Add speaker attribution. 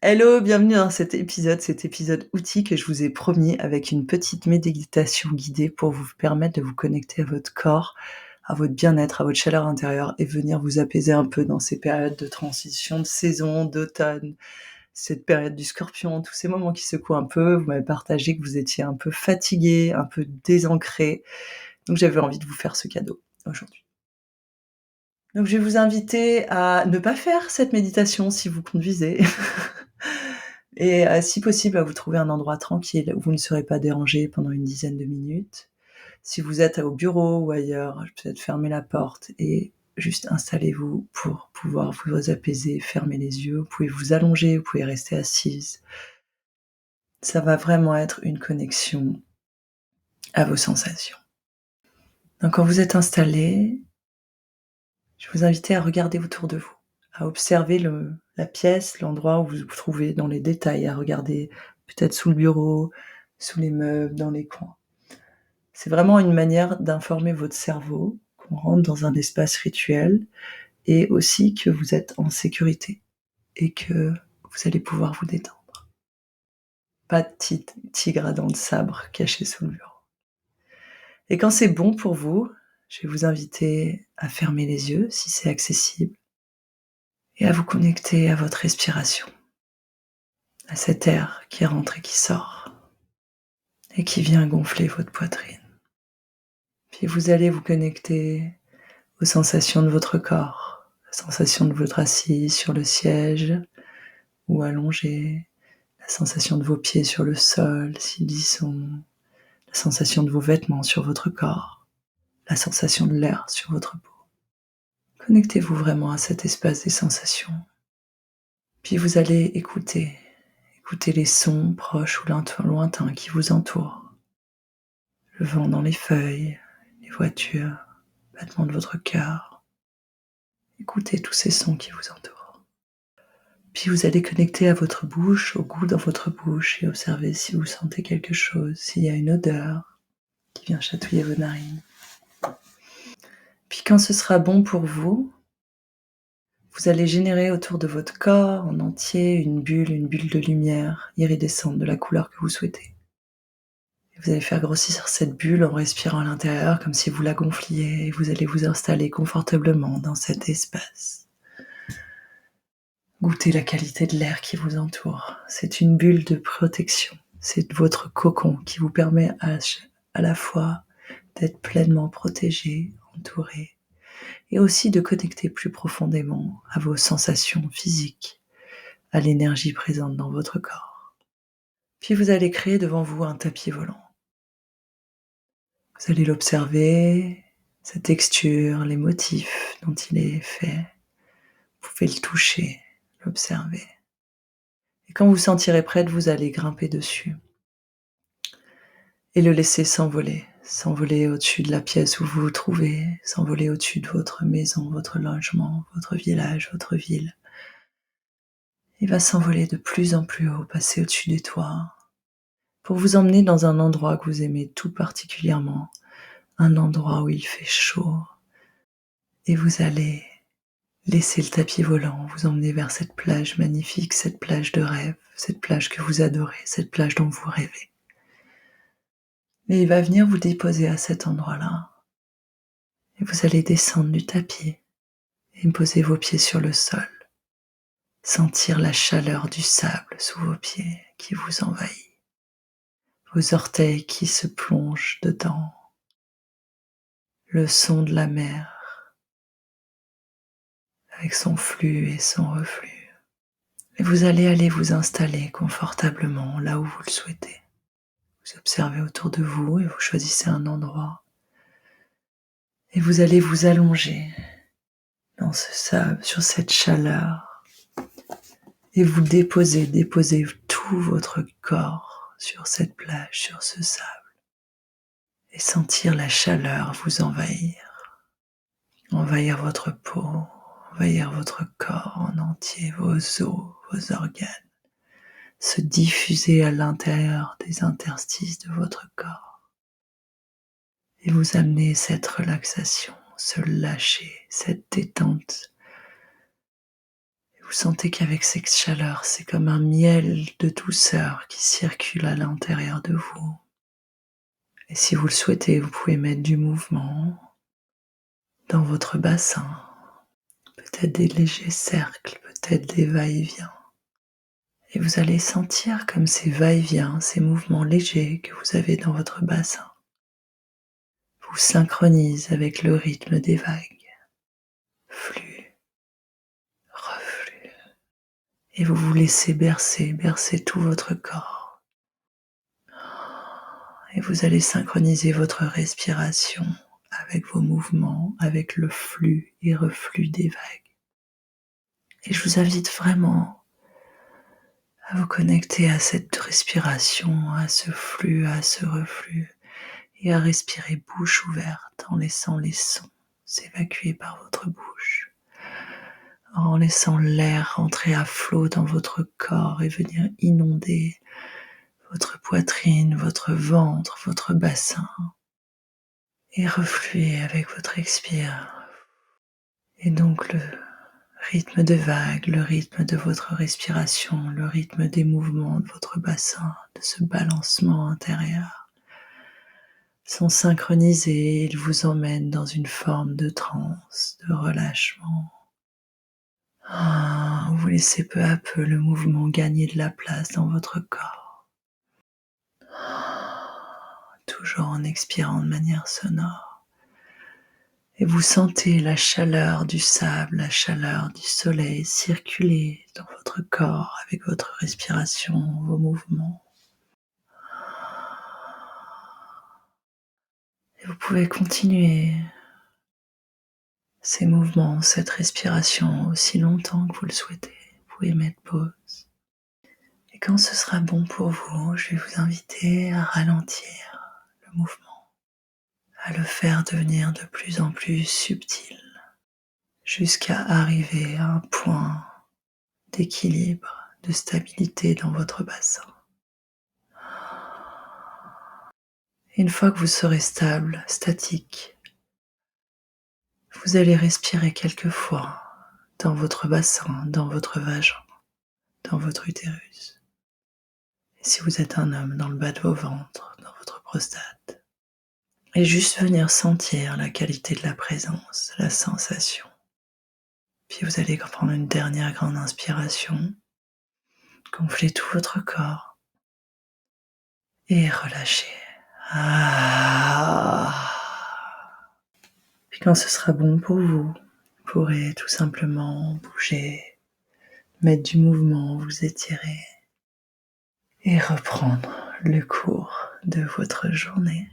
Speaker 1: Hello, bienvenue dans cet épisode outil que je vous ai promis avec une petite méditation guidée pour vous permettre de vous connecter à votre corps, à votre bien-être, à votre chaleur intérieure et venir vous apaiser un peu dans ces périodes de transition, de saison, d'automne, cette période du Scorpion, tous ces moments qui secouent un peu. Vous m'avez partagé que vous étiez un peu fatigué, un peu désancré, donc j'avais envie de vous faire ce cadeau aujourd'hui. Donc je vais vous inviter à ne pas faire cette méditation si vous conduisez et si possible à vous trouver un endroit tranquille où vous ne serez pas dérangé pendant une dizaine de minutes. Si vous êtes au bureau ou ailleurs, peut-être fermer la porte et juste installez-vous pour pouvoir vous apaiser, fermer les yeux. Vous pouvez vous allonger, vous pouvez rester assise. Ça va vraiment être une connexion à vos sensations. Donc quand vous êtes installé, je vais vous inviter à regarder autour de vous, à observer la pièce, l'endroit où vous vous trouvez dans les détails, à regarder peut-être sous le bureau, sous les meubles, dans les coins. C'est vraiment une manière d'informer votre cerveau qu'on rentre dans un espace rituel et aussi que vous êtes en sécurité et que vous allez pouvoir vous détendre. Pas de petit tigre à dents de sabre caché sous le bureau. Et quand c'est bon pour vous, je vais vous inviter à fermer les yeux si c'est accessible et à vous connecter à votre respiration, à cet air qui rentre et qui sort et qui vient gonfler votre poitrine. Puis vous allez vous connecter aux sensations de votre corps, la sensation de votre assis sur le siège ou allongé, la sensation de vos pieds sur le sol s'ils y sont, la sensation de vos vêtements sur votre corps, la sensation de l'air sur votre peau. Connectez-vous vraiment à cet espace des sensations. Puis vous allez écouter les sons proches ou lointains qui vous entourent. Le vent dans les feuilles, les voitures, le battement de votre cœur. Écoutez tous ces sons qui vous entourent. Puis vous allez connecter à votre bouche, au goût dans votre bouche et observer si vous sentez quelque chose, s'il y a une odeur qui vient chatouiller vos narines. Puis quand ce sera bon pour vous, vous allez générer autour de votre corps en entier une bulle de lumière iridescente de la couleur que vous souhaitez. Et vous allez faire grossir cette bulle en respirant à l'intérieur comme si vous la gonfliez et vous allez vous installer confortablement dans cet espace. Goûtez la qualité de l'air qui vous entoure. C'est une bulle de protection. C'est votre cocon qui vous permet à la fois d'être pleinement protégé, entouré, et aussi de connecter plus profondément à vos sensations physiques, à l'énergie présente dans votre corps. Puis vous allez créer devant vous un tapis volant. Vous allez l'observer, sa texture, les motifs dont il est fait. Vous pouvez le toucher, l'observer. Et quand vous sentirez prête, vous allez grimper dessus et le laisser s'envoler au-dessus de la pièce où vous vous trouvez, s'envoler au-dessus de votre maison, votre logement, votre village, votre ville. Il va s'envoler de plus en plus haut, passer au-dessus des toits, pour vous emmener dans un endroit que vous aimez tout particulièrement, un endroit où il fait chaud, et vous allez laisser le tapis volant vous emmener vers cette plage magnifique, cette plage de rêve, cette plage que vous adorez, cette plage dont vous rêvez. Et il va venir vous déposer à cet endroit-là. Et vous allez descendre du tapis et poser vos pieds sur le sol. Sentir la chaleur du sable sous vos pieds qui vous envahit. Vos orteils qui se plongent dedans. Le son de la mer avec son flux et son reflux. Et vous allez aller vous installer confortablement là où vous le souhaitez. Vous observez autour de vous et vous choisissez un endroit. Et vous allez vous allonger dans ce sable, sur cette chaleur. Et vous déposez tout votre corps sur cette plage, sur ce sable. Et sentir la chaleur vous envahir votre peau, envahir votre corps en entier, vos os, vos organes, se diffuser à l'intérieur des interstices de votre corps. Et vous amener cette relaxation, ce lâcher, cette détente. Vous sentez qu'avec cette chaleur, c'est comme un miel de douceur qui circule à l'intérieur de vous. Et si vous le souhaitez, vous pouvez mettre du mouvement dans votre bassin, peut-être des légers cercles, peut-être des va-et-vient. Et vous allez sentir comme ces va-et-vient, ces mouvements légers que vous avez dans votre bassin, vous synchronisent avec le rythme des vagues. Flux, reflux. Et vous vous laissez bercer, bercer tout votre corps. Et vous allez synchroniser votre respiration avec vos mouvements, avec le flux et reflux des vagues. Et je vous invite vraiment à vous connecter à cette respiration, à ce flux, à ce reflux, et à respirer bouche ouverte en laissant les sons s'évacuer par votre bouche, en laissant l'air rentrer à flot dans votre corps et venir inonder votre poitrine, votre ventre, votre bassin, et refluer avec votre expire. Et donc le rythme de vague, le rythme de votre respiration, le rythme des mouvements de votre bassin, de ce balancement intérieur, sont synchronisés, ils vous emmènent dans une forme de transe, de relâchement. Vous laissez peu à peu le mouvement gagner de la place dans votre corps, toujours en expirant de manière sonore. Et vous sentez la chaleur du sable, la chaleur du soleil circuler dans votre corps avec votre respiration, vos mouvements. Et vous pouvez continuer ces mouvements, cette respiration aussi longtemps que vous le souhaitez. Vous pouvez mettre pause. Et quand ce sera bon pour vous, je vais vous inviter à ralentir le mouvement, à le faire devenir de plus en plus subtil, jusqu'à arriver à un point d'équilibre, de stabilité dans votre bassin. Et une fois que vous serez stable, statique, vous allez respirer quelques fois dans votre bassin, dans votre vagin, dans votre utérus. Et si vous êtes un homme, dans le bas de vos ventres, dans votre prostate. Et juste venir sentir la qualité de la présence, la sensation. Puis vous allez prendre une dernière grande inspiration, gonfler tout votre corps et relâcher. Puis quand ce sera bon pour vous, vous pourrez tout simplement bouger, mettre du mouvement, vous étirer et reprendre le cours de votre journée.